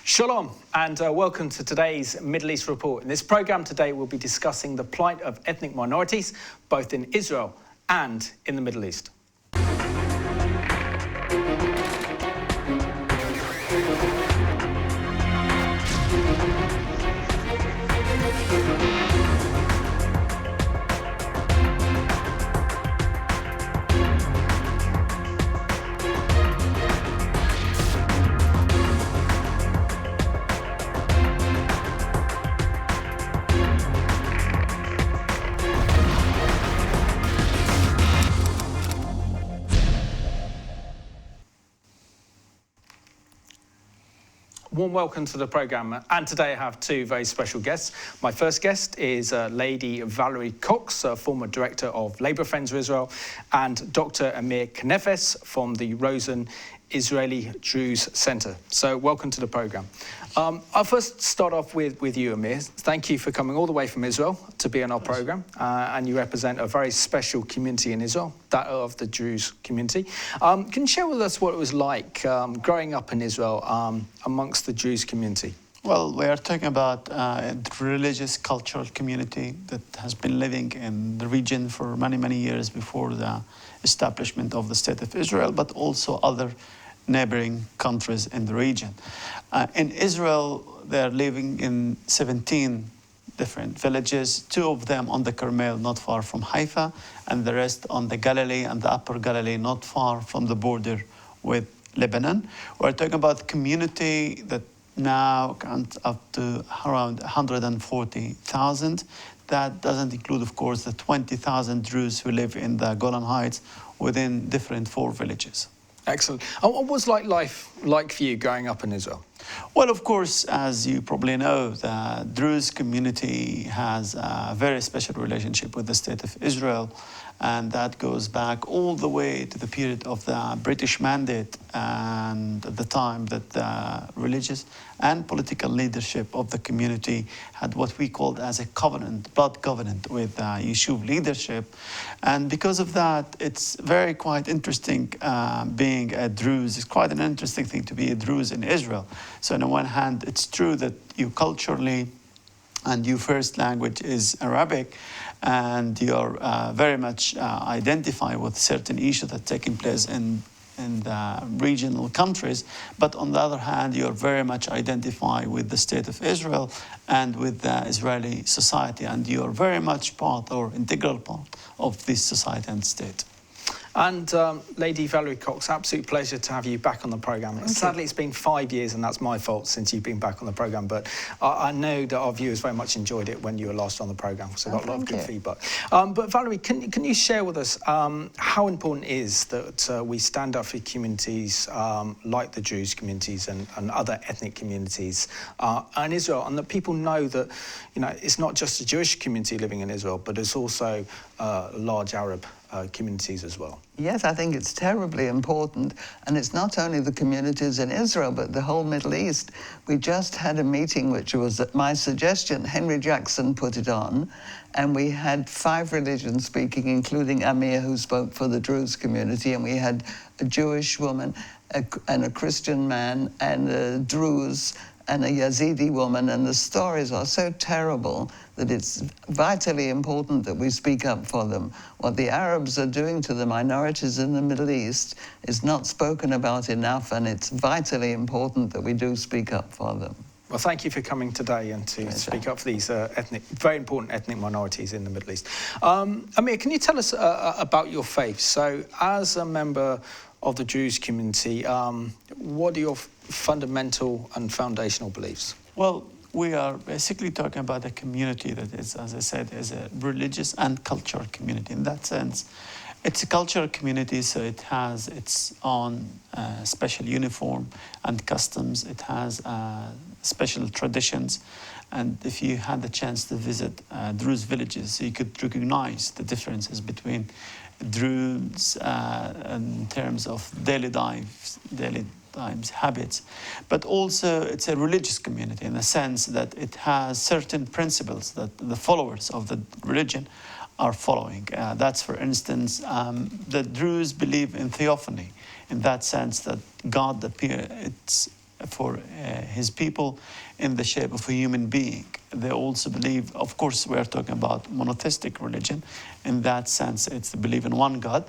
Shalom and welcome to today's Middle East Report. In this programme today we'll be discussing the plight of ethnic minorities both in Israel and in the Middle East. Warm welcome to the programme, and today I have two very special guests. My first guest is Lady Valerie Cox, former Director of Labour Friends of Israel, and Dr Amir Khnifees from the Rosen Israeli Jews Centre. So welcome to the programme. I'll first start off with you, Amir. Thank you for coming all the way from Israel to be on our programme, and you represent a very special community in Israel, that of the Jews community. Can you share with us what it was like growing up in Israel amongst the Jews community? Well, we are talking about a religious cultural community that has been living in the region for many, many years before the establishment of the State of Israel, but also other neighboring countries in the region. In Israel, they are living in 17 different villages, 2 of them on the Carmel, not far from Haifa, and the rest on the Galilee and the Upper Galilee, not far from the border with Lebanon. We're talking about a community that now counts up to around 140,000. That doesn't include, of course, the 20,000 Druze who live in the Golan Heights within different 4 villages. Excellent. And what was life like for you growing up in Israel? Well, of course, as you probably know, the Druze community has a very special relationship with the State of Israel, and that goes back all the way to the period of the British Mandate and at the time that the religious and political leadership of the community had what we called as a covenant, blood covenant with Yishuv leadership. And because of that, it's very quite interesting being a Druze. It's quite an interesting thing to be a Druze in Israel. So on the one hand, it's true that you culturally and your first language is Arabic, and you're very much identify with certain issues that are taking place in the regional countries. But on the other hand, you're very much identify with the State of Israel and with the Israeli society, and you're very much part or integral part of this society and state. And Lady Valerie Cox, absolute pleasure to have you back on the programme. Sadly, it's been 5 years, and that's my fault since you've been back on the programme. But I know that our viewers very much enjoyed it when you were last on the programme, so I got a lot of good feedback. But Valerie, can you share with us how important it is that we stand up for communities like the Jews communities and other ethnic communities in Israel, and that people know that it's not just a Jewish community living in Israel, but it's also large Arab communities as well? Yes, I think it's terribly important, and it's not only the communities in Israel, but the whole Middle East. We just had a meeting, which was at my suggestion. Henry Jackson put it on, and we had 5 religions speaking, including Amir, who spoke for the Druze community, and we had a Jewish woman, and a Christian man, and a Druze, and a Yazidi woman, and the stories are so terrible that it's vitally important that we speak up for them. What the Arabs are doing to the minorities in the Middle East is not spoken about enough, and it's vitally important that we do speak up for them. Well, thank you for coming today and to speak up for these very important ethnic minorities in the Middle East. Amir, can you tell us about your faith? So, as a member of the Jews community, what are your fundamental and foundational beliefs? Well, we are basically talking about a community that is, as I said, is a religious and cultural community. In that sense, it's a cultural community, so it has its own special uniform and customs. It has special traditions. And if you had the chance to visit Druze villages, you could recognize the differences between Druze in terms of daily times habits, but also it's a religious community in the sense that it has certain principles that the followers of the religion are following. That's, for instance, the Druze believe in theophany, in that sense that God appears. It's for his people in the shape of a human being. They also believe, of course, we are talking about monotheistic religion. In that sense, it's the belief in one God.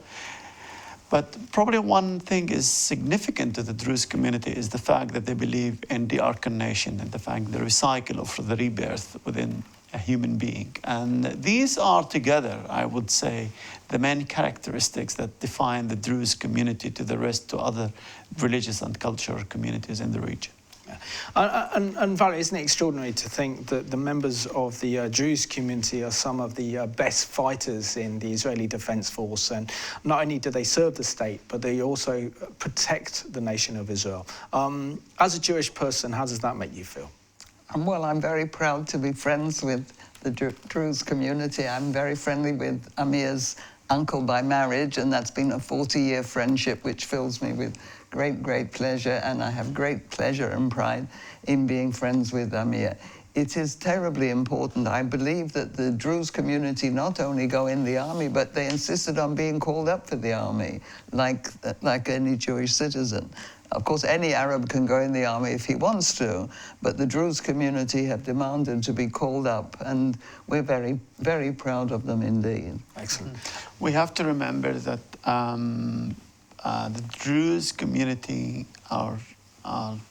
But probably one thing is significant to the Druze community is the fact that they believe in the reincarnation and the fact the recycle of the rebirth within a human being. And these are together, I would say, the main characteristics that define the Druze community to the rest to other religious and cultural communities in the region. Yeah. And Valerie, isn't it extraordinary to think that the members of the Druze community are some of the best fighters in the Israeli Defense Force, and not only do they serve the state, but they also protect the nation of Israel. As a Jewish person, how does that make you feel? Well, I'm very proud to be friends with the Druze community. I'm very friendly with Amir's uncle by marriage, and that's been a 40-year friendship, which fills me with great pleasure, and I have great pleasure and pride in being friends with Amir. It is terribly important. I believe that the Druze community not only go in the army, but they insisted on being called up for the army, like any Jewish citizen. Of course, any Arab can go in the army if he wants to, but the Druze community have demanded to be called up, and we're very proud of them indeed. Excellent. We have to remember that the Druze community are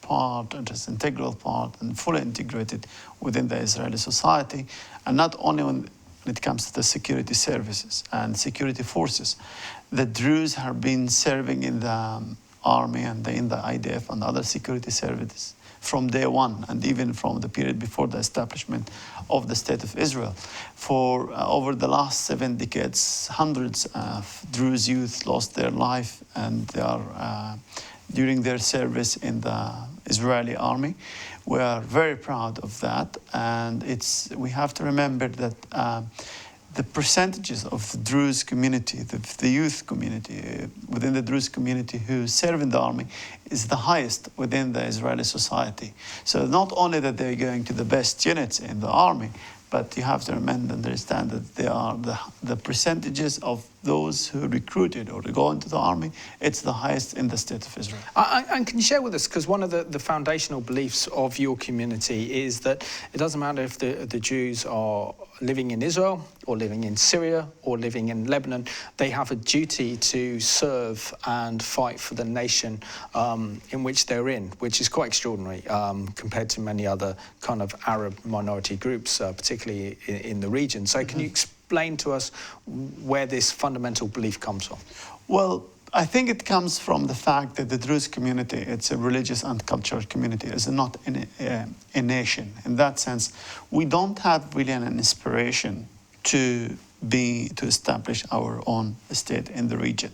part, and is an integral part and fully integrated within the Israeli society, and not only when it comes to the security services and security forces. The Druze have been serving in the army and in the IDF and other security services from day one, and even from the period before the establishment of the State of Israel. For over the last 7 decades, hundreds of Druze youth lost their life, and they are during their service in the Israeli army. We are very proud of that, and we have to remember that the percentages of the Druze community, the youth community within the Druze community who serve in the army is the highest within the Israeli society. So not only that they're going to the best units in the army, but you have to remember and understand that they are the percentages of those who recruited or go into the army, it's the highest in the state of Israel. And can you share with us, because one of the foundational beliefs of your community is that it doesn't matter if the Jews are living in Israel or living in Syria or living in Lebanon, they have a duty to serve and fight for the nation in which they're in, which is quite extraordinary compared to many other kind of Arab minority groups, particularly in the region. So can you explain to us where this fundamental belief comes from? Well, I think it comes from the fact that the Druze community, it's a religious and cultural community, is not a nation. In that sense, we don't have really an inspiration to establish our own state in the region.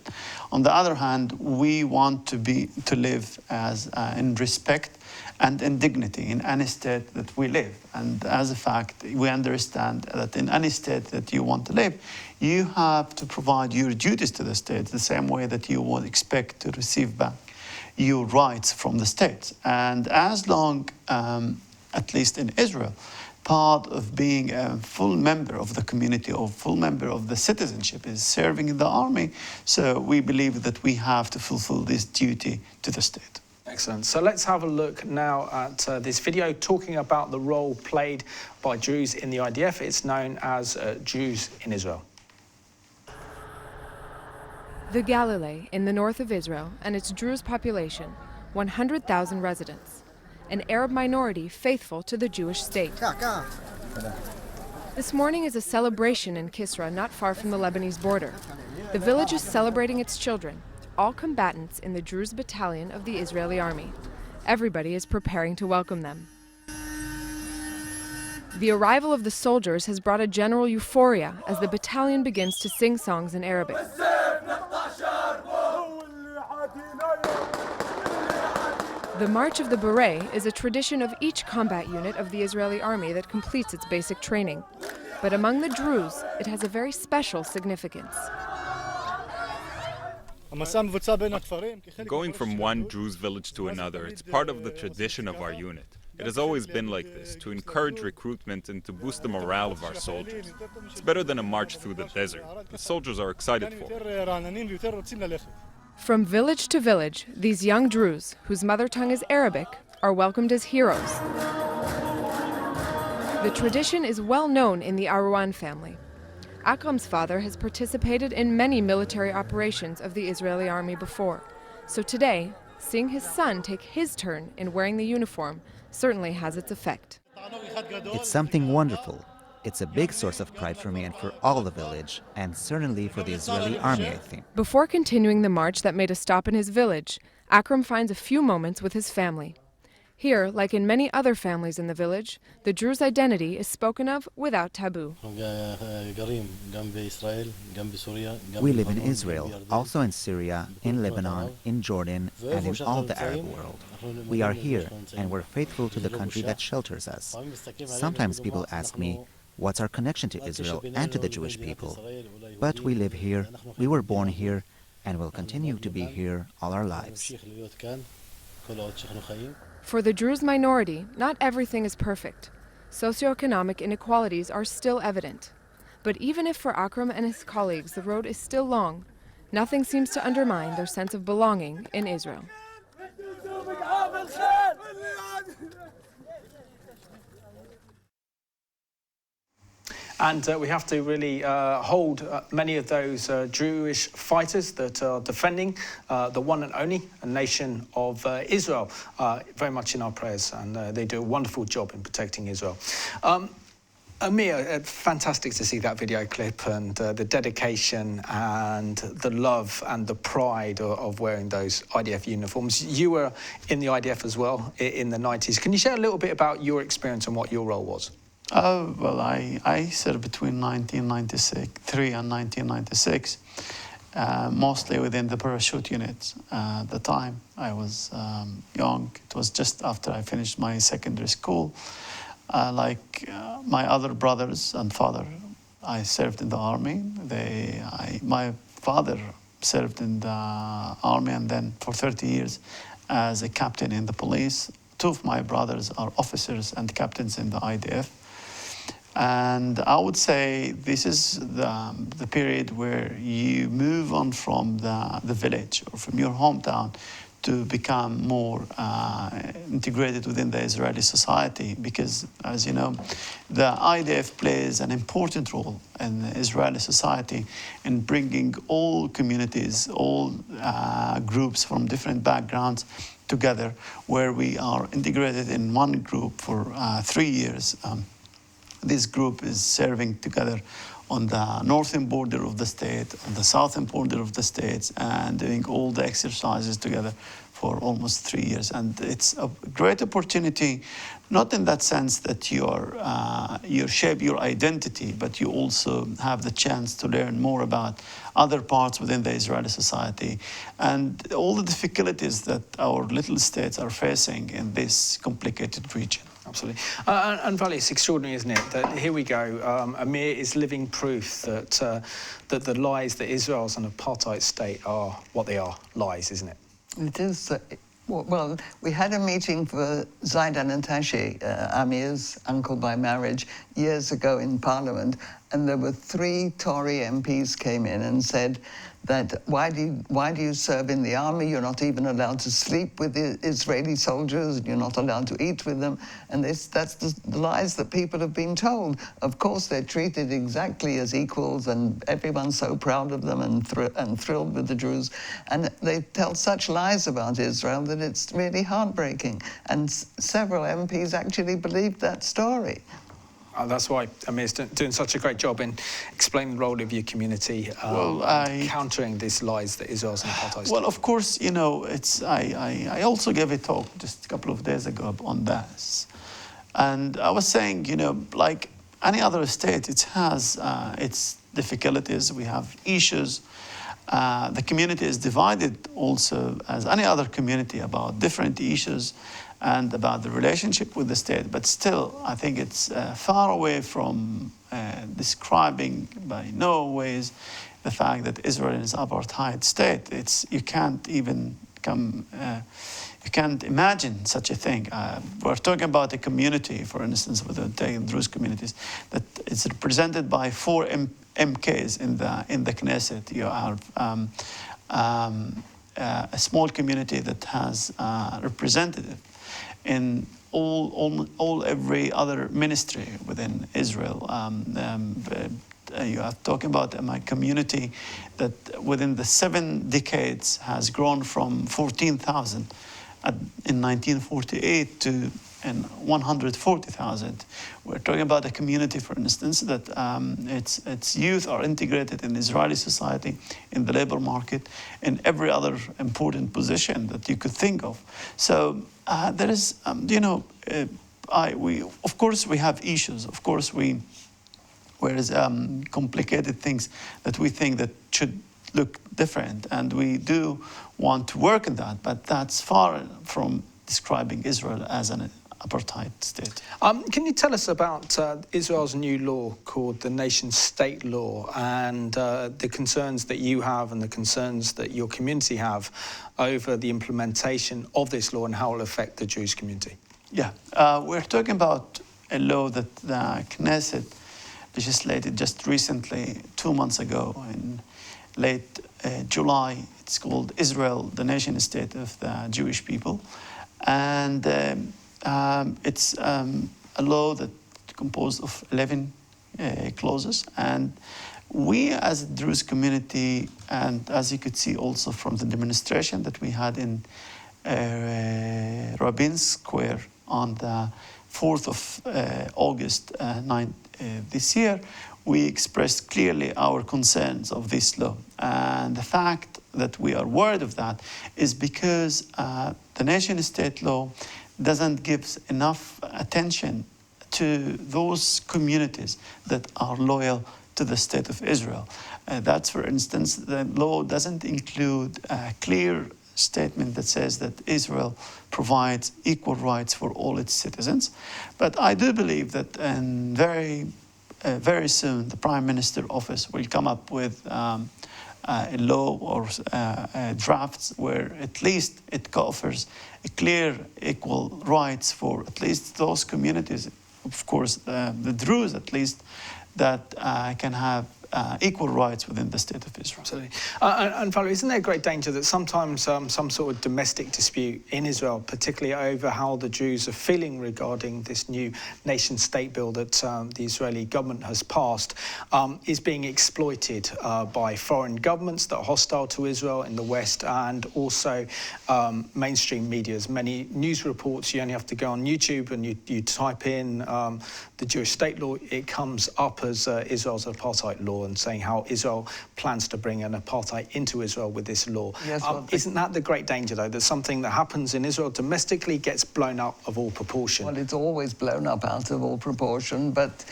On the other hand, we want to live as in respect and in dignity in any state that we live. And as a fact, we understand that in any state that you want to live, you have to provide your duties to the state the same way that you would expect to receive back your rights from the state. And as long, at least in Israel, part of being a full member of the community or full member of the citizenship is serving in the army, so we believe that we have to fulfill this duty to the state. Excellent. So let's have a look now at this video talking about the role played by Druze in the IDF. It's known as Jews in Israel. The Galilee in the north of Israel and its Druze population, 100,000 residents, an Arab minority faithful to the Jewish state. This morning is a celebration in Kisra, not far from the Lebanese border. The village is celebrating its children, all combatants in the Druze battalion of the Israeli army. Everybody is preparing to welcome them. The arrival of the soldiers has brought a general euphoria as the battalion begins to sing songs in Arabic. The March of the Beret is a tradition of each combat unit of the Israeli army that completes its basic training. But among the Druze, it has a very special significance. Going from one Druze village to another, it's part of the tradition of our unit. It has always been like this, to encourage recruitment and to boost the morale of our soldiers. It's better than a march through the desert. The soldiers are excited for it. From village to village, these young Druze, whose mother tongue is Arabic, are welcomed as heroes. The tradition is well known in the Arouan family. Akram's father has participated in many military operations of the Israeli army before, so today, seeing his son take his turn in wearing the uniform certainly has its effect. It's something wonderful. It's a big source of pride for me and for all the village, and certainly for the Israeli army, I think. Before continuing the march that made a stop in his village, Akram finds a few moments with his family. Here, like in many other families in the village, the Druze identity is spoken of without taboo. We live in Israel, also in Syria, in Lebanon, in Jordan, and in all the Arab world. We are here, and we're faithful to the country that shelters us. Sometimes people ask me, what's our connection to Israel and to the Jewish people? But we live here, we were born here, and will continue to be here all our lives. For the Druze minority, not everything is perfect. Socioeconomic inequalities are still evident. But even if for Akram and his colleagues the road is still long, nothing seems to undermine their sense of belonging in Israel. And we have to really hold many of those Jewish fighters that are defending the one and only nation of Israel very much in our prayers, and they do a wonderful job in protecting Israel. Amir, fantastic to see that video clip and the dedication and the love and the pride of wearing those IDF uniforms. You were in the IDF as well in the 90s. Can you share a little bit about your experience and what your role was? Well, I served between 1993 and 1996, mostly within the parachute units. At the time, I was young. It was just after I finished my secondary school. Like my other brothers and father, I served in the army. My father served in the army and then for 30 years as a captain in the police. Two of my brothers are officers and captains in the IDF. And I would say this is the period where you move on from the village or from your hometown to become more integrated within the Israeli society, because, as you know, the IDF plays an important role in the Israeli society in bringing all communities, all groups from different backgrounds together, where we are integrated in one group for 3 years. This group is serving together on the northern border of the state, on the southern border of the states, and doing all the exercises together for almost 3 years. And it's a great opportunity, not in that sense that you shape your identity, but you also have the chance to learn more about other parts within the Israeli society and all the difficulties that our little states are facing in this complicated region. Absolutely. And Vali, it's extraordinary, isn't it, that here we go, Amir is living proof that that the lies that Israel's an apartheid state are what they are, lies, isn't it? It is. Well, we had a meeting for Zaidan and Tashi, Amir's uncle by marriage, years ago in Parliament, and there were 3 Tory MPs came in and said that why do you serve in the army? You're not even allowed to sleep with the Israeli soldiers. You're not allowed to eat with them. And that's the lies that people have been told. Of course, they're treated exactly as equals, and everyone's so proud of them and thrilled with the Druze. And they tell such lies about Israel that it's really heartbreaking. And several MPs actually believed that story. That's why Amir's doing such a great job in explaining the role of your community, countering these lies that Israel's an apartheid state. Well, of course, you know, I also gave a talk just a couple of days ago on this. And I was saying, you know, like any other state, it has its difficulties. We have issues. The community is divided also, as any other community, about different issues and about the relationship with the state. But still, I think it's far away from describing by no ways the fact that Israel is an apartheid state. You can't even you can't imagine such a thing. We're talking about a community, for instance, with the Druze communities, that is represented by 4 MKs in the Knesset. You have a small community that has representative in every other ministry within Israel. You are talking about my community that within the 7 decades has grown from 14,000 in 1948 to 140,000. We're talking about a community, for instance, that its youth are integrated in Israeli society, in the labor market, in every other important position that you could think of. So there is, of course, we have issues. Of course, whereas complicated things that we think that should look different, and we do want to work on that, but that's far from describing Israel as an apartheid state. Can you tell us about Israel's new law called the nation-state law and the concerns that you have and the concerns that your community have over the implementation of this law and how it will affect the Jewish community? Yeah, we're talking about a law that the Knesset legislated just recently, 2 months ago, in late July. It's called Israel, the nation state of the Jewish people. And it's a law that's composed of 11 clauses. And we as a Druze community, and as you could see also from the demonstration that we had in Rabin Square on the 4th of August this year, we expressed clearly our concerns of this law. And the fact that we are worried of that is because the nation-state law doesn't give enough attention to those communities that are loyal to the state of Israel. That's, for instance, the law doesn't include a clear statement that says that Israel provides equal rights for all its citizens. But I do believe that very soon the Prime Minister office will come up with a law or drafts where at least it offers a clear equal rights for at least those communities, of course the Druze at least, that can have equal rights within the state of Israel. Absolutely. And Valerie, isn't there a great danger that sometimes some sort of domestic dispute in Israel, particularly over how the Jews are feeling regarding this new nation-state bill that the Israeli government has passed, is being exploited by foreign governments that are hostile to Israel in the West, and also mainstream media? Many news reports, you only have to go on YouTube and you type in the Jewish state law, it comes up as Israel's apartheid law, and saying how Israel plans to bring an apartheid into Israel with this law. Yes, well, isn't that the great danger, though, that something that happens in Israel domestically gets blown up of all proportion? Well, it's always blown up out of all proportion, but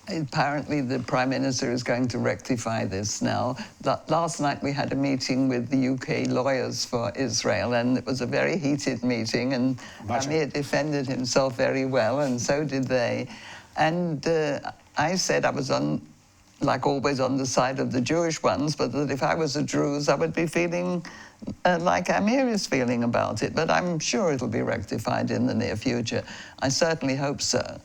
apparently the Prime Minister is going to rectify this now. Last night we had a meeting with the UK lawyers for Israel, and it was a very heated meeting, and Amir defended himself very well, and so did they. And I said I was like always on the side of the Jewish ones, but that if I was a Druze, I would be feeling like Amir is feeling about it. But I'm sure it'll be rectified in the near future. I certainly hope so.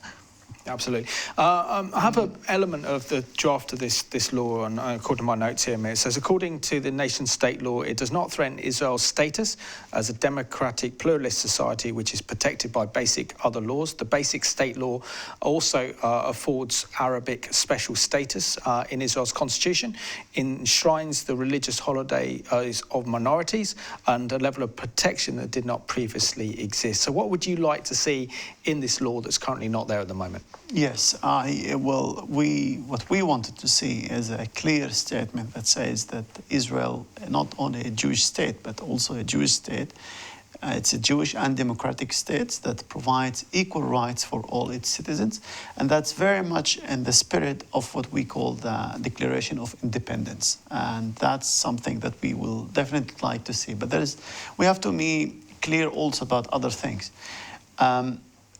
Absolutely. I have an element of the draft of this law, and according to my notes here, it says, according to the nation-state law, it does not threaten Israel's status as a democratic pluralist society which is protected by basic other laws. The basic state law also affords Arabic special status in Israel's constitution, enshrines the religious holidays of minorities, and a level of protection that did not previously exist. So what would you like to see in this law that's currently not there at the moment? Yes, what we wanted to see is a clear statement that says that Israel, not only a Jewish state, but also a Jewish state, it's a Jewish and democratic state that provides equal rights for all its citizens. And that's very much in the spirit of what we call the Declaration of Independence. And that's something that we will definitely like to see. But we have to be clear also about other things.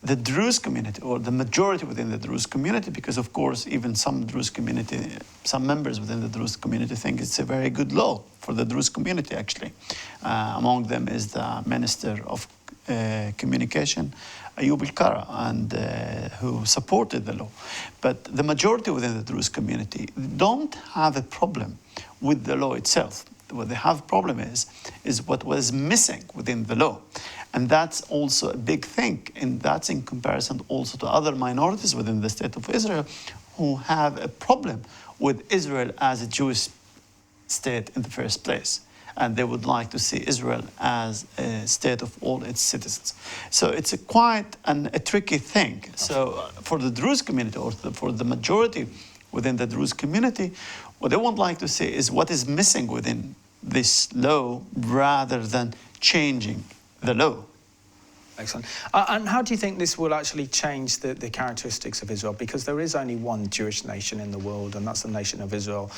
The Druze community, or the majority within the Druze community, because of course even some members within the Druze community think it's a very good law for the Druze community actually. Among them is the Minister of Communication, Ayub al-Kara, and who supported the law. But the majority within the Druze community don't have a problem with the law itself. what they have problem is what was missing within the law. And that's also a big thing, and that's in comparison also to other minorities within the state of Israel who have a problem with Israel as a Jewish state in the first place. And they would like to see Israel as a state of all its citizens. So it's quite a tricky thing. So for the Druze community, or for the majority within the Druze community, what they would like to see is what is missing within this law rather than changing the law. Excellent. And how do you think this will actually change the characteristics of Israel? Because there is only one Jewish nation in the world, and that's the nation of Israel.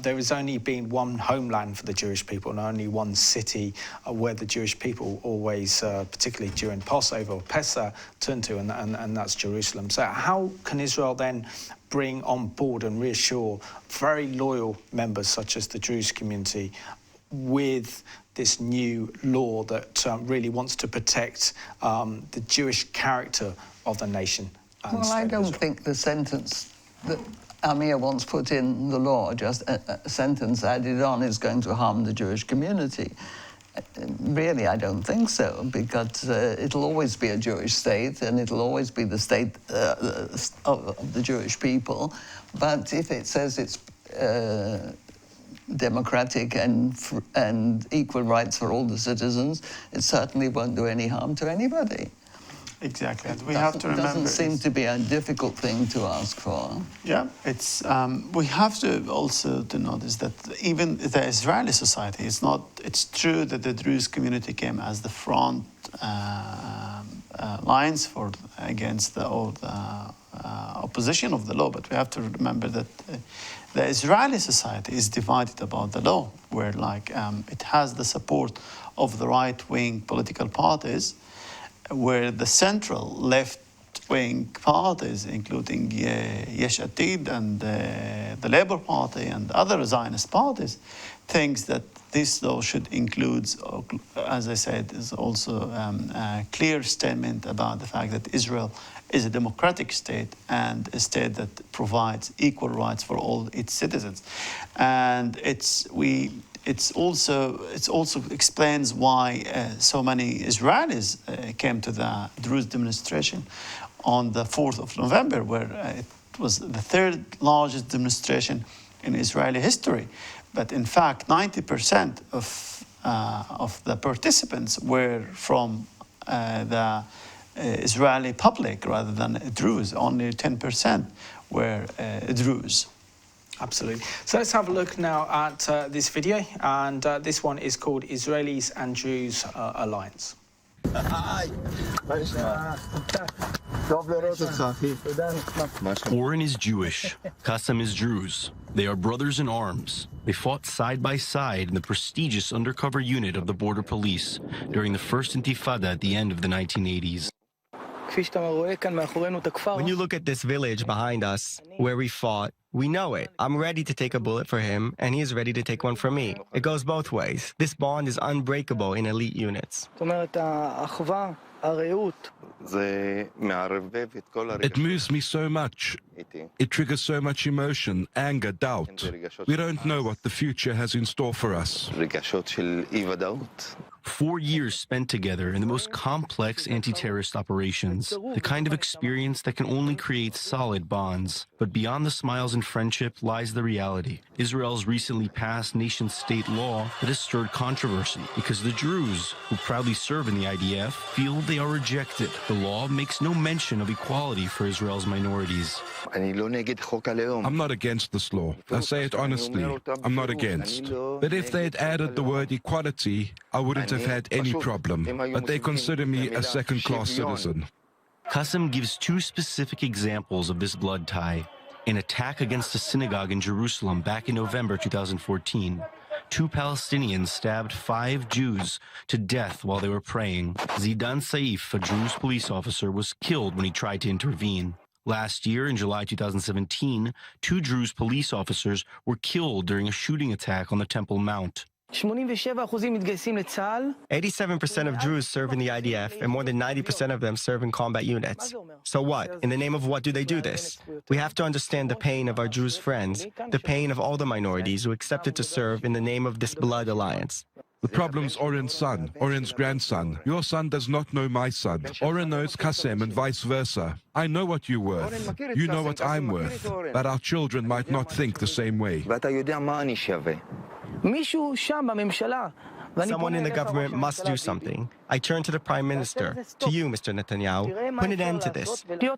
There has only been one homeland for the Jewish people, and only one city where the Jewish people always, particularly during Passover or Pesach, turn to, and that's Jerusalem. So how can Israel then bring on board and reassure very loyal members such as the Jewish community with this new law that really wants to protect the Jewish character of the nation? Well, I don't think the sentence that Amir once put in the law, just a sentence added on, is going to harm the Jewish community. Really, I don't think so, because it'll always be a Jewish state, and it'll always be the state of the Jewish people. But if it says it's democratic and equal rights for all the citizens, it certainly won't do any harm to anybody. Exactly, and we have to remember. It doesn't seem to be a difficult thing to ask for. Yeah, it's. We have to also to notice that even the Israeli society is not. It's true that the Druze community came as the front lines for against all the opposition of the law, but we have to remember that the Israeli society is divided about the law, where it has the support of the right-wing political parties, where the central left-wing parties, including Yesh Atid and the Labour Party and other Zionist parties, thinks that this law should include, as I said, is also a clear statement about the fact that Israel is a democratic state and a state that provides equal rights for all its citizens. And it also explains why so many Israelis came to the Druze demonstration on the 4th of November, where it was the third largest demonstration in Israeli history. But in fact, 90% of the participants were from the Israeli public rather than Druze. Only 10% were Druze. Absolutely. So let's have a look now at this video, and this one is called Israelis and Jews Alliance. Oren is Jewish. Qassem is Druze. They are brothers in arms. They fought side by side in the prestigious undercover unit of the border police during the first Intifada at the end of the 1980s. When you look at this village behind us, where we fought, we know it. I'm ready to take a bullet for him, and he is ready to take one for me. It goes both ways. This bond is unbreakable in elite units. It moves me so much. It triggers so much emotion, anger, doubt. We don't know what the future has in store for us. 4 years spent together in the most complex anti-terrorist operations, the kind of experience that can only create solid bonds. But beyond the smiles and friendship lies the reality. Israel's recently passed nation-state law that has stirred controversy because the Druze, who proudly serve in the IDF, feel they are rejected. The law makes no mention of equality for Israel's minorities. I'm not against this law. I say it honestly. I'm not against. But if they had added the word equality, I wouldn't have had any problem. But they consider me a second-class citizen. Qassem gives two specific examples of this blood tie. An attack against a synagogue in Jerusalem back in November 2014. 2 Palestinians stabbed 5 Jews to death while they were praying. Zidan Saif, a Druze police officer, was killed when he tried to intervene. Last year, in July 2017, 2 Druze police officers were killed during a shooting attack on the Temple Mount. 87% of Druze serve in the IDF, and more than 90% of them serve in combat units. So what? In the name of what do they do this? We have to understand the pain of our Druze friends, the pain of all the minorities who accepted to serve in the name of this blood alliance. The problem's Oren's son, Oren's grandson. Your son does not know my son. Oren knows Qasem and vice versa. I know what you're worth. You know what I'm worth. But our children might not think the same way. Someone in the government must do something. I turn to the Prime Minister, to you, Mr. Netanyahu. Put an end to this. The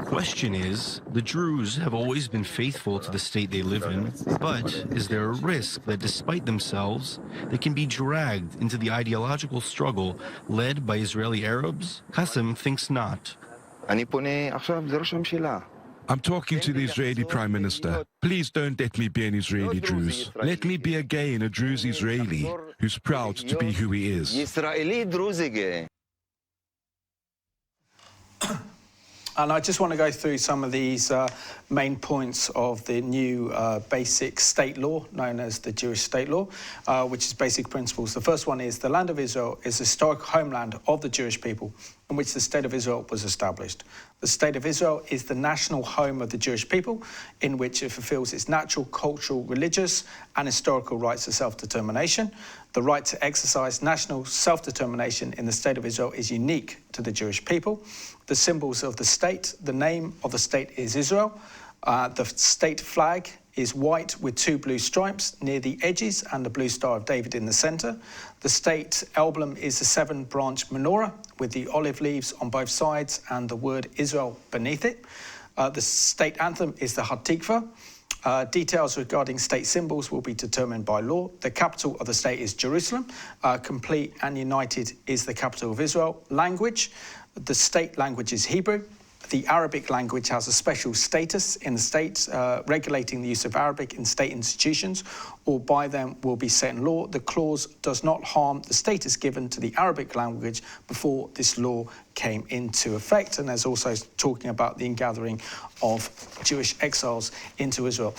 question is, the Druze have always been faithful to the state they live in, but is there a risk that despite themselves, they can be dragged into the ideological struggle led by Israeli Arabs? Qasem thinks not. I'm talking to the Israeli Prime Minister. Please don't let me be an Israeli Druze. Let me be a gay and a Druze Israeli who's proud to be who he is. And I just want to go through some of these main points of the new basic state law, known as the Jewish state law, which is basic principles. The first one is the land of Israel is the historic homeland of the Jewish people in which the state of Israel was established. The state of Israel is the national home of the Jewish people in which it fulfills its natural, cultural, religious and historical rights of self-determination. The right to exercise national self-determination in the state of Israel is unique to the Jewish people. The symbols of the state, the name of the state is Israel. The state flag is white with 2 blue stripes near the edges and the blue Star of David in the center. The state emblem is the 7-branch menorah with the olive leaves on both sides and the word Israel beneath it. The state anthem is the Hatikva. Details regarding state symbols will be determined by law. The capital of the state is Jerusalem. Complete and united is the capital of Israel. Language, the state language is Hebrew. The Arabic language has a special status in the state, regulating the use of Arabic in state institutions or by them will be set in law. The clause does not harm the status given to the Arabic language before this law came into effect. And there's also talking about the ingathering of Jewish exiles into Israel.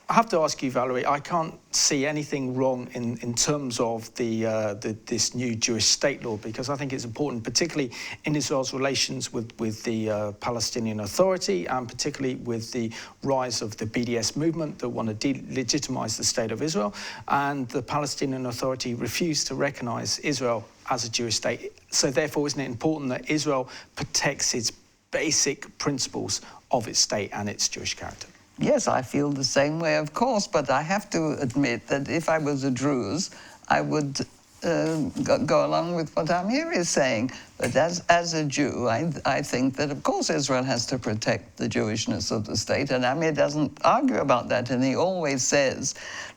I have to ask you, Valerie, I can't see anything wrong in terms of this new Jewish state law, because I think it's important, particularly in Israel's relations with the Palestinian Authority, and particularly with the rise of the BDS movement that want to delegitimize the state of Israel. And the Palestinian Authority refused to recognize Israel as a Jewish state. So therefore, isn't it important that Israel protects its basic principles of its state and its Jewish character? Yes, I feel the same way, of course, but I have to admit that if I was a Druze, I would go along with what Amir is saying. But as a Jew, I think that, of course, Israel has to protect the Jewishness of the state, and Amir doesn't argue about that, and he always says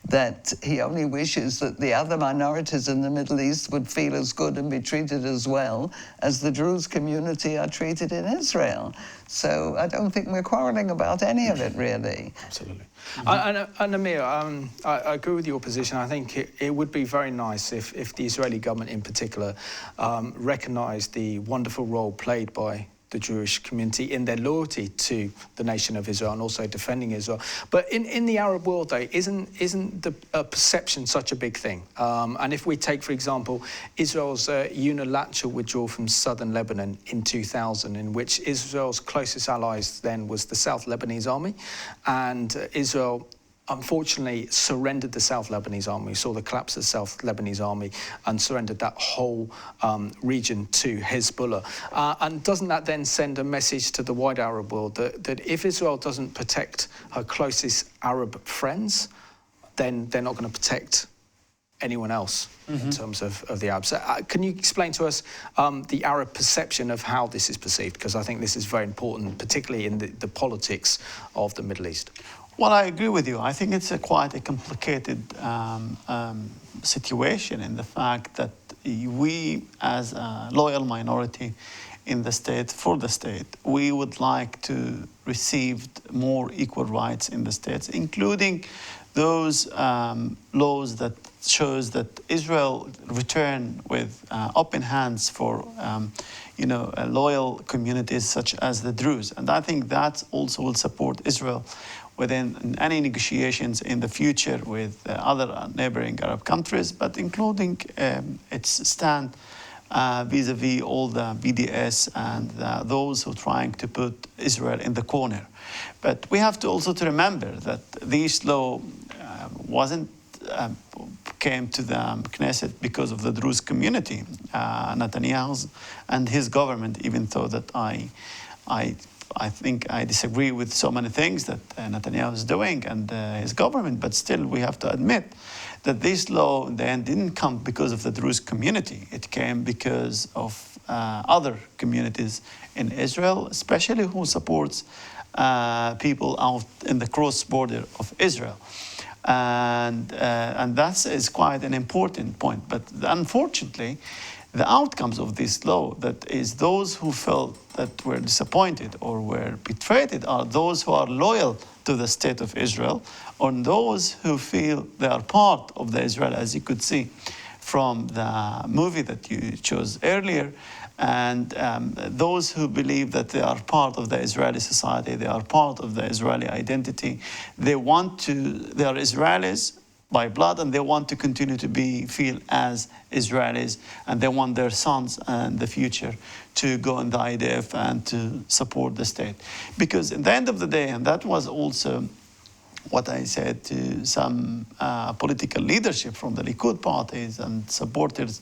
that he only wishes that the other minorities in the Middle East would feel as good and be treated as well as the Druze community are treated in Israel. So I don't think we're quarreling about any of it, really. Absolutely. And Amir, I agree with your position. I think it would be very nice if the Israeli government in particular recognised the wonderful role played by the Jewish community in their loyalty to the nation of Israel and also defending Israel. But in the Arab world, though, isn't the perception such a big thing? And if we take, for example, Israel's unilateral withdrawal from southern Lebanon in 2000, in which Israel's closest allies then was the South Lebanese army, and Israel unfortunately surrendered the South Lebanese army. We saw the collapse of the South Lebanese army and surrendered that whole region to Hezbollah. And doesn't that then send a message to the wider Arab world that if Israel doesn't protect her closest Arab friends, then they're not going to protect anyone else in terms of the Arabs? Can you explain to us the Arab perception of how this is perceived? Because I think this is very important, particularly in the politics of the Middle East. Well, I agree with you. I think it's quite a complicated situation in the fact that we, as a loyal minority in the state, for the state, we would like to receive more equal rights in the states, including those laws that shows that Israel return with open hands for loyal communities such as the Druze. And I think that also will support Israel within any negotiations in the future with other neighboring Arab countries, but including its stand vis-a-vis all the BDS and those who are trying to put Israel in the corner. But we have to also remember that this law came to the Knesset because of the Druze community. Netanyahu and his government, even though that I think I disagree with so many things that Netanyahu is doing and his government, but still we have to admit that this law in the end didn't come because of the Druze community. It came because of other communities in Israel, especially who supports people out in the cross border of Israel. And that is quite an important point. But unfortunately, the outcomes of this law, that is those who felt that were disappointed or were betrayed, are those who are loyal to the state of Israel, or those who feel they are part of the Israel, as you could see from the movie that you chose earlier, and those who believe that they are part of the Israeli society, they are part of the Israeli identity. They are Israelis by blood, and they want to continue to feel as Israelis, and they want their sons and the future to go in the IDF and to support the state. Because at the end of the day, and that was also what I said to some political leadership from the Likud parties and supporters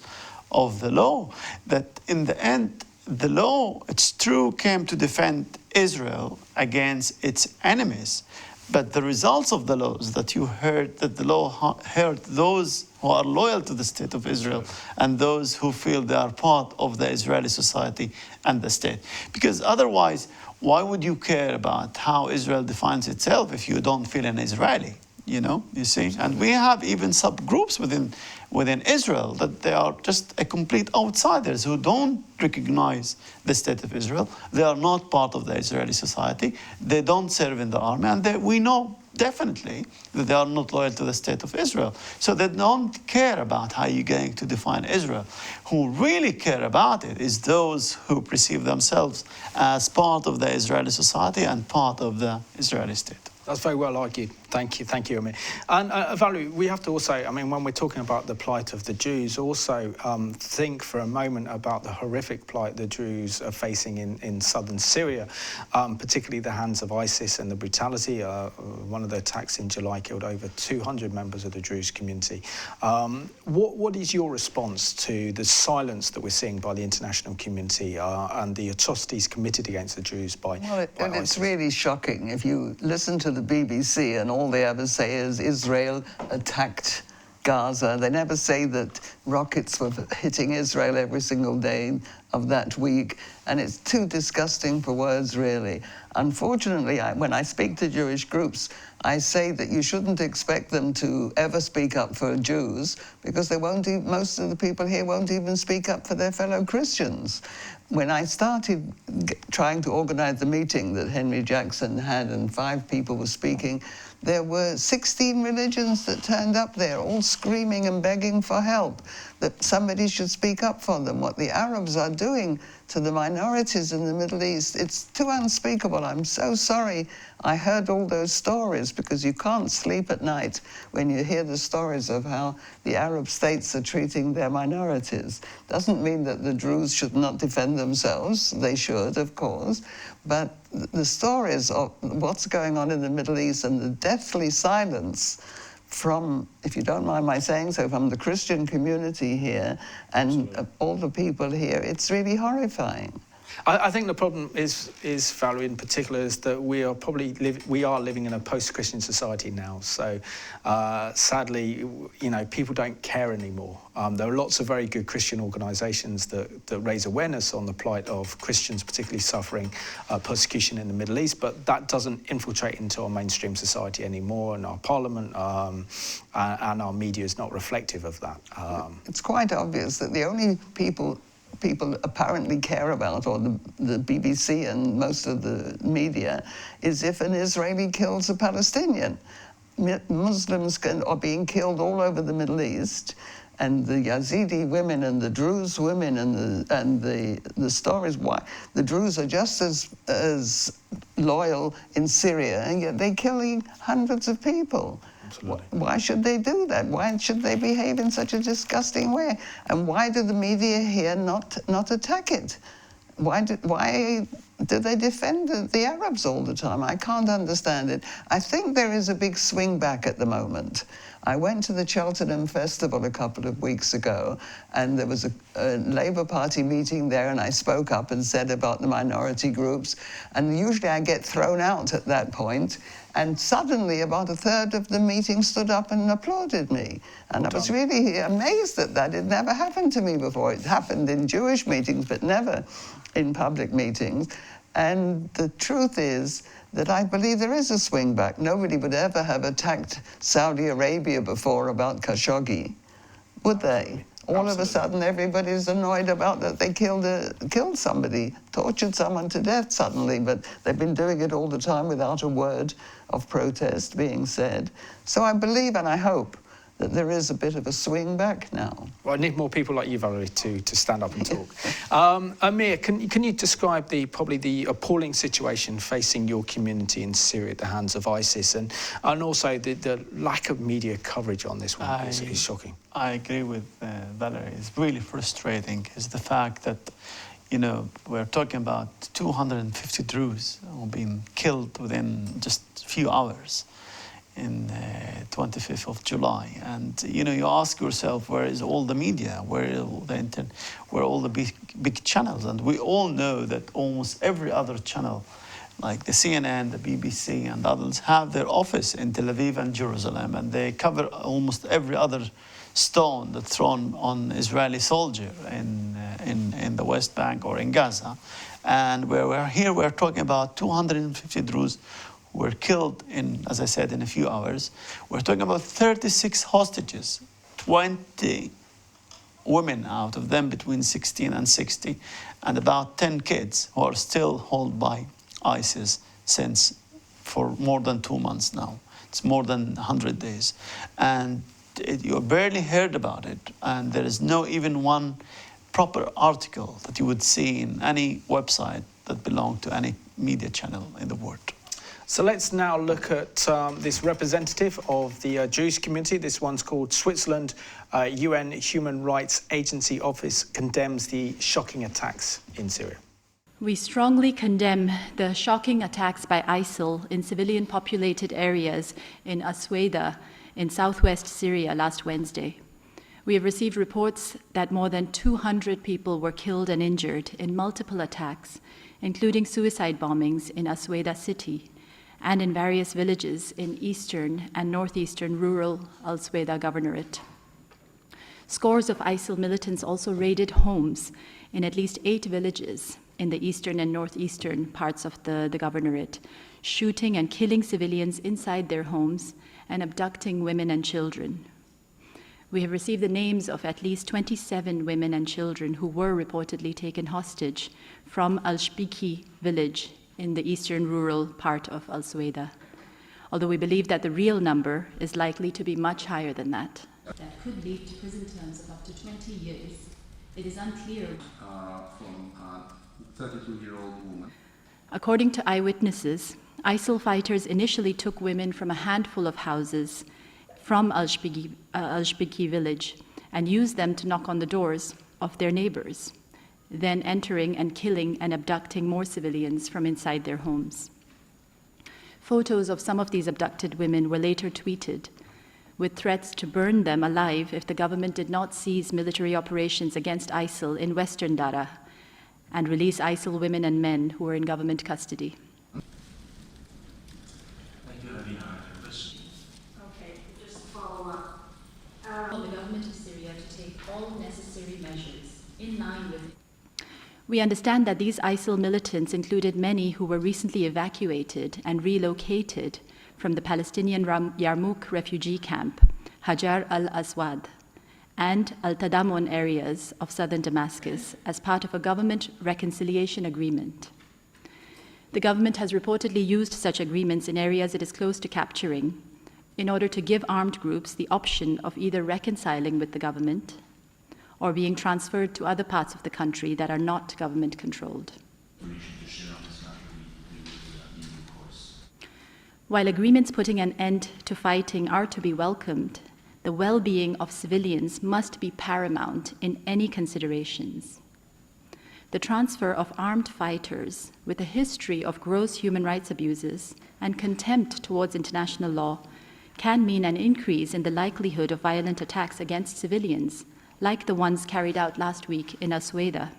of the law, that in the end, the law, it's true, came to defend Israel against its enemies. But the results of the laws that you heard, that the law hurt those who are loyal to the state of Israel and those who feel they are part of the Israeli society and the state. Because otherwise, why would you care about how Israel defines itself if you don't feel an Israeli? You see? And we have even subgroups within Israel that they are just a complete outsiders who don't recognize the state of Israel. They are not part of the Israeli society. They don't serve in the army. And we know definitely that they are not loyal to the state of Israel. So they don't care about how you're going to define Israel. Who really care about it is those who perceive themselves as part of the Israeli society and part of the Israeli state. That's very well argued. Thank you, Amir. And Valerie, we have to also, when we're talking about the plight of the Jews, also think for a moment about the horrific plight the Jews are facing in southern Syria, particularly the hands of ISIS and the brutality. One of the attacks in July killed over 200 members of the Jewish community. What is your response to the silence that we're seeing by the international community and the atrocities committed against the Jews by ISIS? It's really shocking. If you listen to the BBC and all they ever say is Israel attacked Gaza. They never say that rockets were hitting Israel every single day of that week. And it's too disgusting for words, really. Unfortunately, when I speak to Jewish groups, I say that you shouldn't expect them to ever speak up for Jews because they won't. Most of the people here won't even speak up for their fellow Christians. When I started trying to organize the meeting that Henry Jackson had and 5 people were speaking, there were 16 religions that turned up there, all screaming and begging for help, that somebody should speak up for them. What the Arabs are doing to the minorities in the Middle East, it's too unspeakable. I'm so sorry I heard all those stories, because you can't sleep at night when you hear the stories of how the Arab states are treating their minorities. Doesn't mean that the Druze should not defend themselves. They should, of course. But the stories of what's going on in the Middle East and the deathly silence from, if you don't mind my saying so, from the Christian community here and all the people here, it's really horrifying. I think the problem is, Valerie, in particular, is that we are living in a post-Christian society now. So, sadly, people don't care anymore. There are lots of very good Christian organisations that raise awareness on the plight of Christians, particularly suffering persecution in the Middle East, but that doesn't infiltrate into our mainstream society anymore, and our parliament and our media is not reflective of that. It's quite obvious that the only people apparently care about, or the BBC and most of the media, is if an Israeli kills a Palestinian. Muslims are being killed all over the Middle East, And the Yazidi women and the Druze women and the stories, why the Druze are just as loyal in Syria, and yet they're killing hundreds of people. Absolutely. Why should they do that? Why should they behave in such a disgusting way? And why do the media here not attack it? Why do they defend the Arabs all the time? I can't understand it. I think there is a big swing back at the moment. I went to the Cheltenham Festival a couple of weeks ago, and there was a Labour Party meeting there, and I spoke up and said about the minority groups, and usually I get thrown out at that point, and suddenly about a third of the meeting stood up and applauded me. And I was really amazed at that. It never happened to me before. It happened in Jewish meetings, but never in public meetings. And the truth is that I believe there is a swing back. Nobody would ever have attacked Saudi Arabia before about Khashoggi, would they? All of a sudden, everybody's annoyed about that they killed somebody, tortured someone to death suddenly, but they've been doing it all the time without a word of protest being said. So I believe and I hope that there is a bit of a swing back now. Well, I need more people like you, Valerie, to stand up and talk. Amir, can you describe probably the appalling situation facing your community in Syria at the hands of ISIS, and also the lack of media coverage on this one is shocking. I agree with Valerie. It's really frustrating is the fact that, you know, we're talking about 250 Druze who have been killed within just a few hours in 25th of July. And, you know, you ask yourself, where is all the media? Where are all the big channels? And we all know that almost every other channel, like the CNN, the BBC and others, have their office in Tel Aviv and Jerusalem, and they cover almost every other stone that's thrown on Israeli soldier in the West Bank or in Gaza. And we're talking about 250 Druze were killed in, as I said, in a few hours. We're talking about 36 hostages, 20 women out of them between 16 and 60, and about 10 kids who are still held by ISIS for more than 2 months now. It's more than 100 days. And you barely heard about it, and there is no even one proper article that you would see in any website that belonged to any media channel in the world. So let's now look at this representative of the Jewish community. This one's called Switzerland UN Human Rights Agency Office condemns the shocking attacks in Syria. We strongly condemn the shocking attacks by ISIL in civilian populated areas in Asweda in southwest Syria last Wednesday. We have received reports that more than 200 people were killed and injured in multiple attacks, including suicide bombings in Asweda city and in various villages in eastern and northeastern rural Al-Sweda governorate. Scores of ISIL militants also raided homes in at least 8 villages in the eastern and northeastern parts of the governorate, shooting and killing civilians inside their homes and abducting women and children. We have received the names of at least 27 women and children who were reportedly taken hostage from Al-Shbiki village in the eastern rural part of Al-Sweda, although we believe that the real number is likely to be much higher than that. That could lead to prison terms of up to 20 years. It is unclear. From a 32-year-old woman. According to eyewitnesses, ISIL fighters initially took women from a handful of houses from Al-Shbiki village and used them to knock on the doors of their neighbors, then entering and killing and abducting more civilians from inside their homes. Photos of some of these abducted women were later tweeted, with threats to burn them alive if the government did not cease military operations against ISIL in western Dara and release ISIL women and men who were in government custody. Okay, just to follow up. The government of Syria to take all necessary measures in line with. We understand that these ISIL militants included many who were recently evacuated and relocated from the Palestinian Yarmouk refugee camp, Hajar al-Aswad, and Al-Tadamon areas of southern Damascus as part of a government reconciliation agreement. The government has reportedly used such agreements in areas it is close to capturing in order to give armed groups the option of either reconciling with the government or being transferred to other parts of the country that are not government-controlled. While agreements putting an end to fighting are to be welcomed, the well-being of civilians must be paramount in any considerations. The transfer of armed fighters with a history of gross human rights abuses and contempt towards international law can mean an increase in the likelihood of violent attacks against civilians, like the ones carried out last week in Asweda.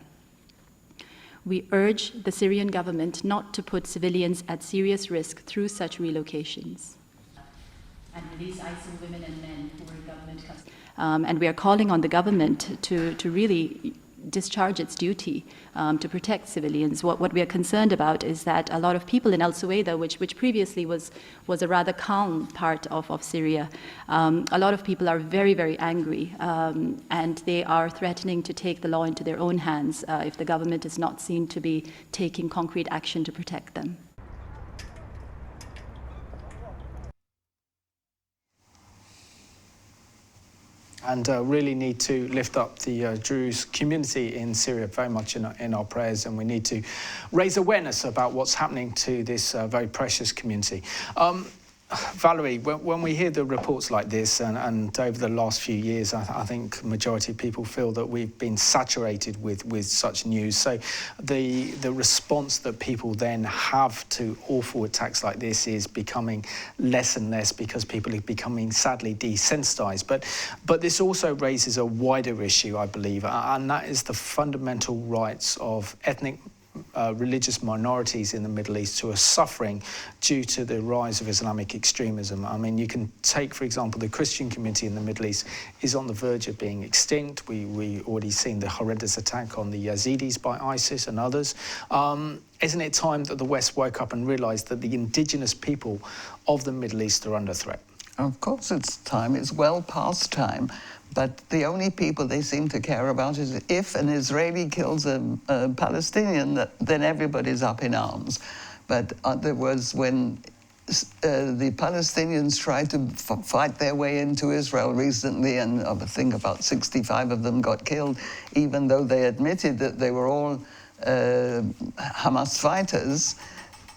We urge the Syrian government not to put civilians at serious risk through such relocations. And release ISIL women and men who were in government custody. And we are calling on the government to really discharge its duty to protect civilians. What we are concerned about is that a lot of people in Al-Suwaida, which previously was a rather calm part of Syria, a lot of people are very, very angry, and they are threatening to take the law into their own hands if the government is not seen to be taking concrete action to protect them. And really need to lift up the Druze community in Syria very much in our prayers, and we need to raise awareness about what's happening to this very precious community. Valerie, when we hear the reports like this, and over the last few years, I think the majority of people feel that we've been saturated with such news. So the response that people then have to awful attacks like this is becoming less and less because people are becoming sadly desensitized. But this also raises a wider issue, I believe, and that is the fundamental rights of ethnic religious minorities in the Middle East who are suffering due to the rise of Islamic extremism. I mean, you can take, for example, the Christian community in the Middle East is on the verge of being extinct. We already seen the horrendous attack on the Yazidis by ISIS and others. Isn't it time that the West woke up and realised that the indigenous people of the Middle East are under threat? Of course it's time. It's well past time. But the only people they seem to care about is if an Israeli kills a Palestinian, then everybody's up in arms. But there was when the Palestinians tried to fight their way into Israel recently, and I think about 65 of them got killed, even though they admitted that they were all Hamas fighters.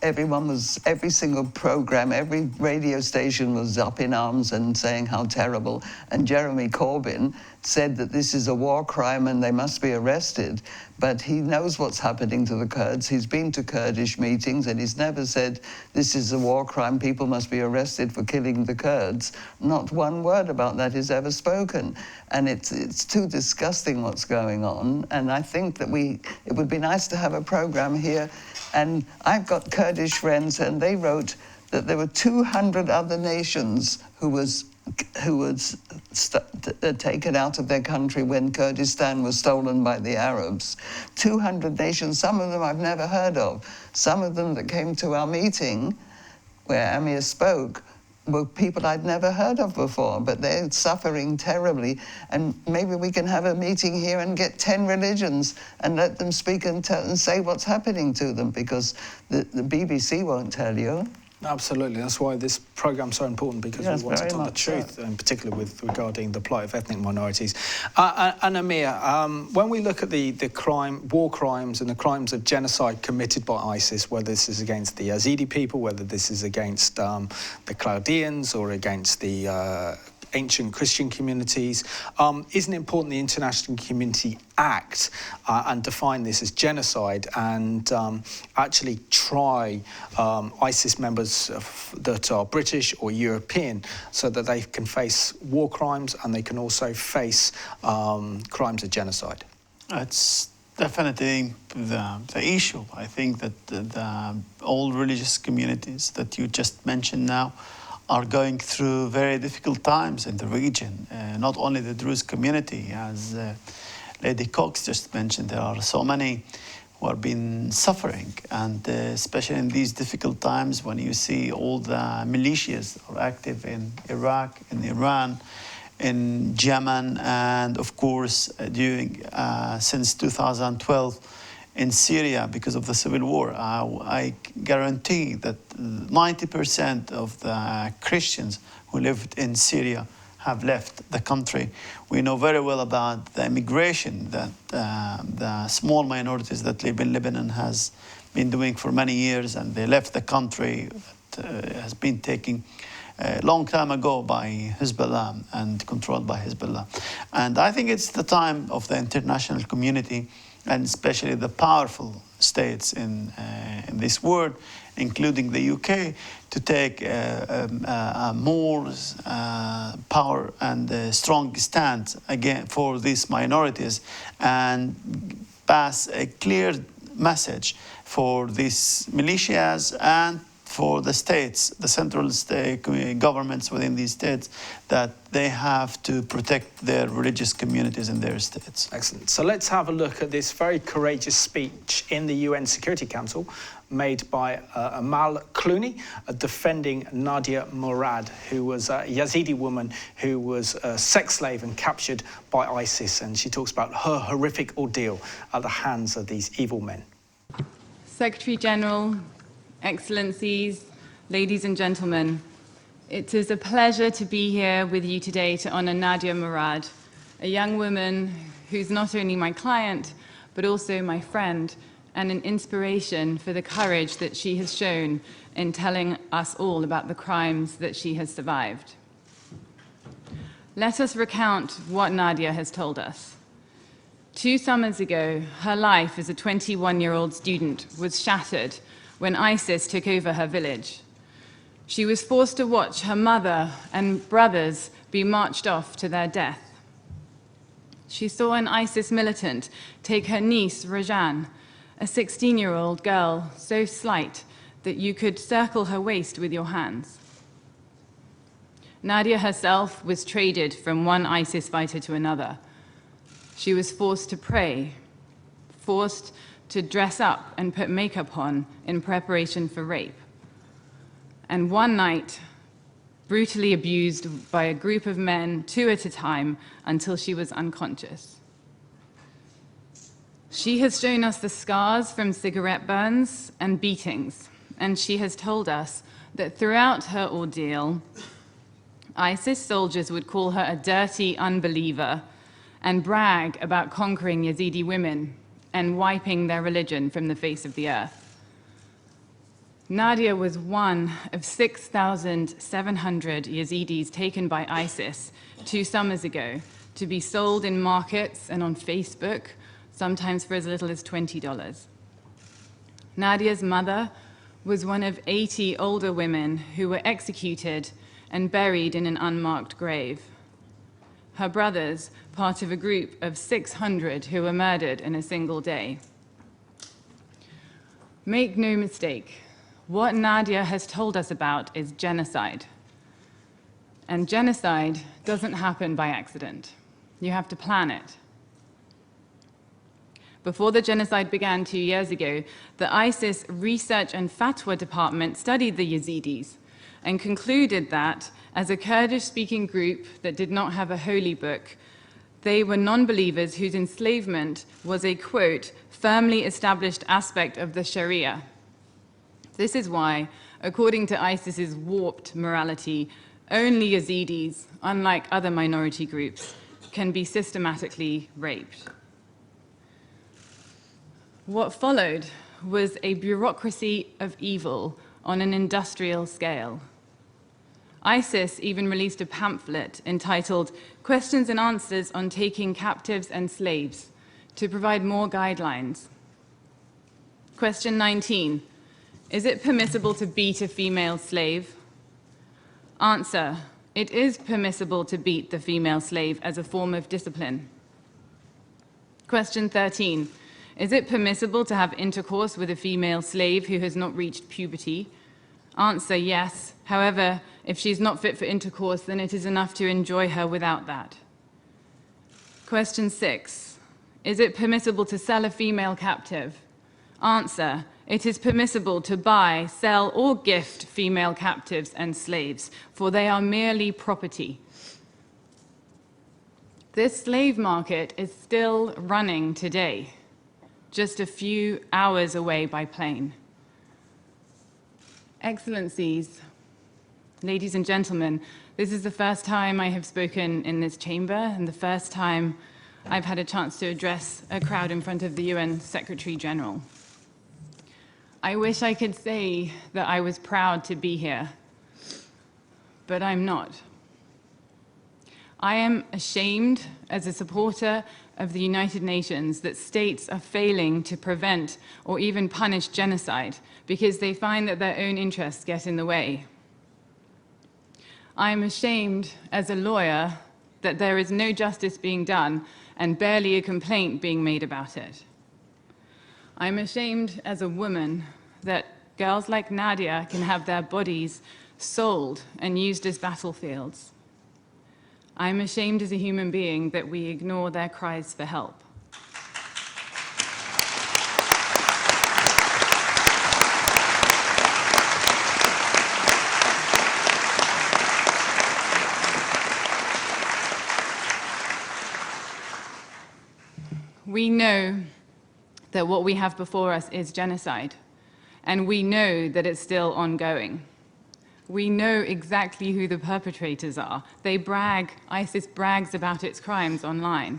Every single program, every radio station was up in arms and saying how terrible. And Jeremy Corbyn said that this is a war crime and they must be arrested. But he knows what's happening to the Kurds. He's been to Kurdish meetings and he's never said this is a war crime, people must be arrested for killing the Kurds. Not one word about that is ever spoken. And it's too disgusting what's going on. And I think that it would be nice to have a program here. And I've got Kurdish friends, and they wrote that there were 200 other nations who was taken out of their country when Kurdistan was stolen by the Arabs. 200 nations, some of them I've never heard of. Some of them that came to our meeting where Amir spoke were people I'd never heard of before, but they're suffering terribly. And maybe we can have a meeting here and get 10 religions and let them speak and say what's happening to them, because the BBC won't tell you. Absolutely, that's why this programme's so important, because we want to tell the truth, in particular regarding the plight of ethnic minorities. And Amir, when we look at the war crimes and the crimes of genocide committed by ISIS, whether this is against the Yazidi people, whether this is against the Chaldeans or against the ancient Christian communities, isn't it important the international community act and define this as genocide and actually try ISIS members that are British or European so that they can face war crimes and they can also face crimes of genocide? It's definitely the issue. I think that all religious communities that you just mentioned now are going through very difficult times in the region. Not only the Druze community, as Lady Cox just mentioned, there are so many who have been suffering, and especially in these difficult times when you see all the militias are active in Iraq, in Iran, in Yemen, and of course since 2012 in Syria because of the civil war. I guarantee that 90% of the Christians who lived in Syria have left the country. We know very well about the immigration that the small minorities that live in Lebanon has been doing for many years, and they left the country that has been taken a long time ago by Hezbollah and controlled by Hezbollah. And I think it's the time of the international community, and especially the powerful states in this world, including the UK, to take a more power and a strong stand again for these minorities and pass a clear message for these militias and for the states, the central state governments within these states, that they have to protect their religious communities in their states. Excellent. So let's have a look at this very courageous speech in the UN Security Council made by Amal Clooney, defending Nadia Murad, who was a Yazidi woman who was a sex slave and captured by ISIS. And she talks about her horrific ordeal at the hands of these evil men. Secretary General, Excellencies, ladies and gentlemen, it is a pleasure to be here with you today to honor Nadia Murad, a young woman who's not only my client, but also my friend and an inspiration for the courage that she has shown in telling us all about the crimes that she has survived. Let us recount what Nadia has told us. 2 summers ago, her life as a 21-year-old student was shattered when ISIS took over her village. She was forced to watch her mother and brothers be marched off to their death. She saw an ISIS militant take her niece, Rajan, a 16-year-old girl so slight that you could circle her waist with your hands. Nadia herself was traded from one ISIS fighter to another. She was forced to pray, forced to dress up and put makeup on in preparation for rape. And one night, brutally abused by a group of men, 2 at a time, until she was unconscious. She has shown us the scars from cigarette burns and beatings, and she has told us that throughout her ordeal, ISIS soldiers would call her a dirty unbeliever and brag about conquering Yazidi women and wiping their religion from the face of the earth. Nadia was one of 6,700 Yazidis taken by ISIS 2 summers ago to be sold in markets and on Facebook, sometimes for as little as $20. Nadia's mother was one of 80 older women who were executed and buried in an unmarked grave. Her brothers, part of a group of 600 who were murdered in a single day. Make no mistake, what Nadia has told us about is genocide. And genocide doesn't happen by accident. You have to plan it. Before the genocide began 2 years ago, the ISIS Research and Fatwa Department studied the Yazidis and concluded that, as a Kurdish-speaking group that did not have a holy book, they were non-believers whose enslavement was a, quote, firmly established aspect of the Sharia. This is why, according to ISIS's warped morality, only Yazidis, unlike other minority groups, can be systematically raped. What followed was a bureaucracy of evil on an industrial scale. ISIS even released a pamphlet entitled Questions and Answers on Taking Captives and Slaves to provide more guidelines. Question 19, is it permissible to beat a female slave? Answer, it is permissible to beat the female slave as a form of discipline. Question 13, is it permissible to have intercourse with a female slave who has not reached puberty? Answer, yes. However, if she's not fit for intercourse, then it is enough to enjoy her without that. Question 6. Is it permissible to sell a female captive? Answer, it is permissible to buy, sell, or gift female captives and slaves, for they are merely property. This slave market is still running today, just a few hours away by plane. Excellencies, ladies and gentlemen, This is the first time I have spoken in this chamber and the first time I've had a chance to address a crowd in front of the UN Secretary General. I wish I could say that I was proud to be here, but I'm not. I am ashamed as a supporter of the United Nations that states are failing to prevent or even punish genocide because they find that their own interests get in the way. I am ashamed as a lawyer that there is no justice being done and barely a complaint being made about it. I'm ashamed as a woman that girls like Nadia can have their bodies sold and used as battlefields. I'm ashamed as a human being that we ignore their cries for help. We know that what we have before us is genocide, and we know that it's still ongoing. We know exactly who the perpetrators are. They brag, ISIS brags about its crimes online.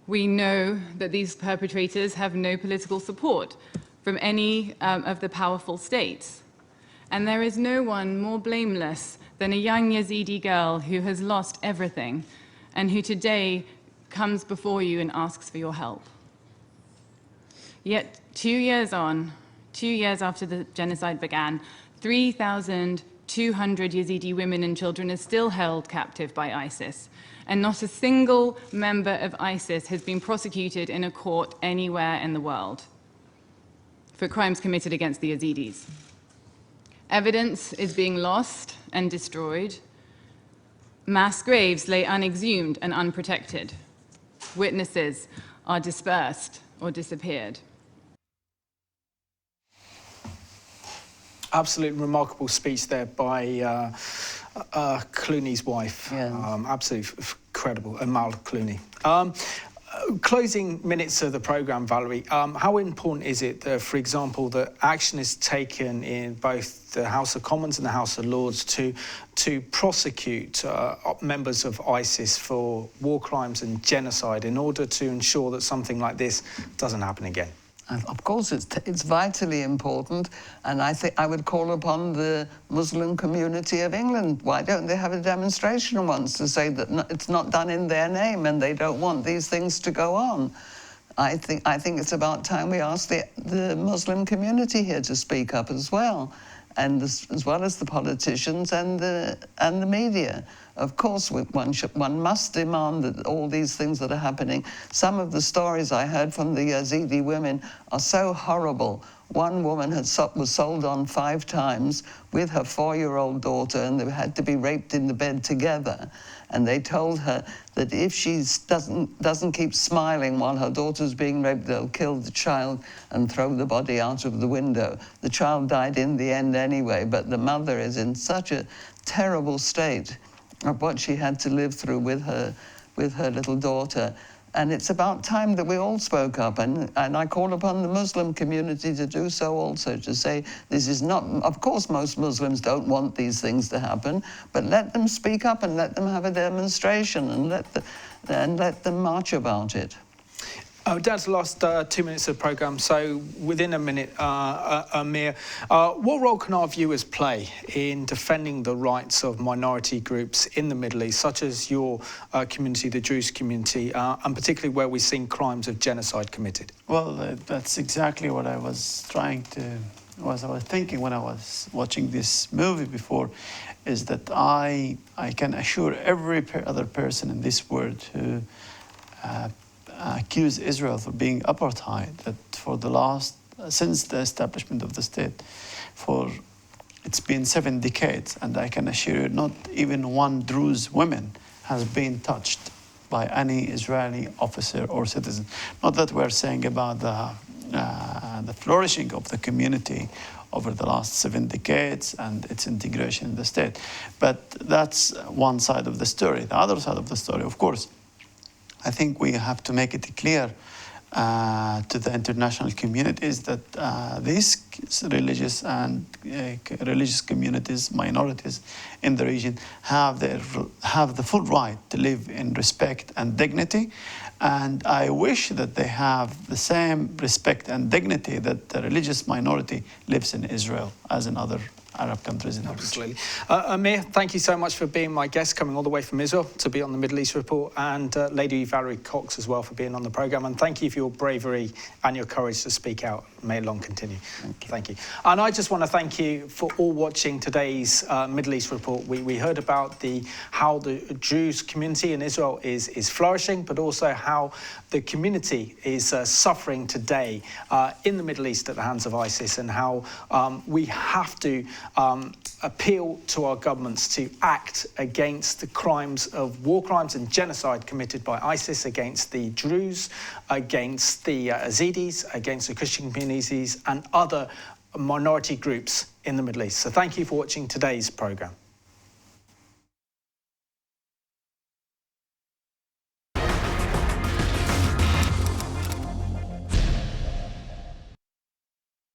We know that these perpetrators have no political support from any of the powerful states. And there is no one more blameless than a young Yazidi girl who has lost everything and who today comes before you and asks for your help. Yet 2 years on, 2 years after the genocide began, 3,200 Yazidi women and children are still held captive by ISIS, and not a single member of ISIS has been prosecuted in a court anywhere in the world for crimes committed against the Yazidis. Evidence is being lost and destroyed. Mass graves lay unexhumed and unprotected. Witnesses are dispersed or disappeared. Absolutely remarkable speech there by Clooney's wife. Yes. Absolutely incredible, Amal Clooney. Closing minutes of the programme, Valerie, how important is it, for example, that action is taken in both the House of Commons and the House of Lords to prosecute members of ISIS for war crimes and genocide in order to ensure that something like this doesn't happen again? Of course, it's vitally important, and I think I would call upon the Muslim community of England. Why don't they have a demonstration once to say that it's not done in their name and they don't want these things to go on? I think it's about time we ask the Muslim community here to speak up as well, and as well as the politicians and the media. Of course, one must demand that all these things that are happening. Some of the stories I heard from the Yazidi women are so horrible. One woman was sold on 5 times with her 4-year-old daughter, and they had to be raped in the bed together. And they told her that if she doesn't keep smiling while her daughter's being raped, they'll kill the child and throw the body out of the window. The child died in the end anyway, but the mother is in such a terrible state of what she had to live through with her little daughter. And it's about time that we all spoke up, and I call upon the Muslim community to do so also, to say this is not, of course most Muslims don't want these things to happen, but let them speak up and let them have a demonstration and let them march about it. Down to the last 2 minutes of the programme, so within a minute, Amir, what role can our viewers play in defending the rights of minority groups in the Middle East, such as your community, the Jewish community, and particularly where we've seen crimes of genocide committed? Well, that's exactly what I was thinking when I was watching this movie before, is that I can assure every other person in this world who accuse Israel for being apartheid, that since the establishment of the state, it's been 7 decades, and I can assure you not even one Druze woman has been touched by any Israeli officer or citizen. Not that we're saying about the flourishing of the community over the last 7 decades and its integration in the state, but that's one side of the story. The other side of the story, of course, I think we have to make it clear to the international communities that these religious and religious communities, minorities in the region, have the full right to live in respect and dignity. And I wish that they have the same respect and dignity that the religious minority lives in Israel as in other Arab countries in the Absolutely. Amir, thank you so much for being my guest, coming all the way from Israel to be on the Middle East Report, and Lady Valerie Cox as well for being on the programme. And thank you for your bravery and your courage to speak out. May it long continue. Thank you. And I just want to thank you for all watching today's Middle East Report. We heard about how the Jews community in Israel is flourishing, but also how the community is suffering today in the Middle East at the hands of ISIS, and how we have to appeal to our governments to act against the crimes of war crimes and genocide committed by ISIS against the Druze, against the Yazidis, against the Christian communities and other minority groups in the Middle East. So thank you for watching today's programme.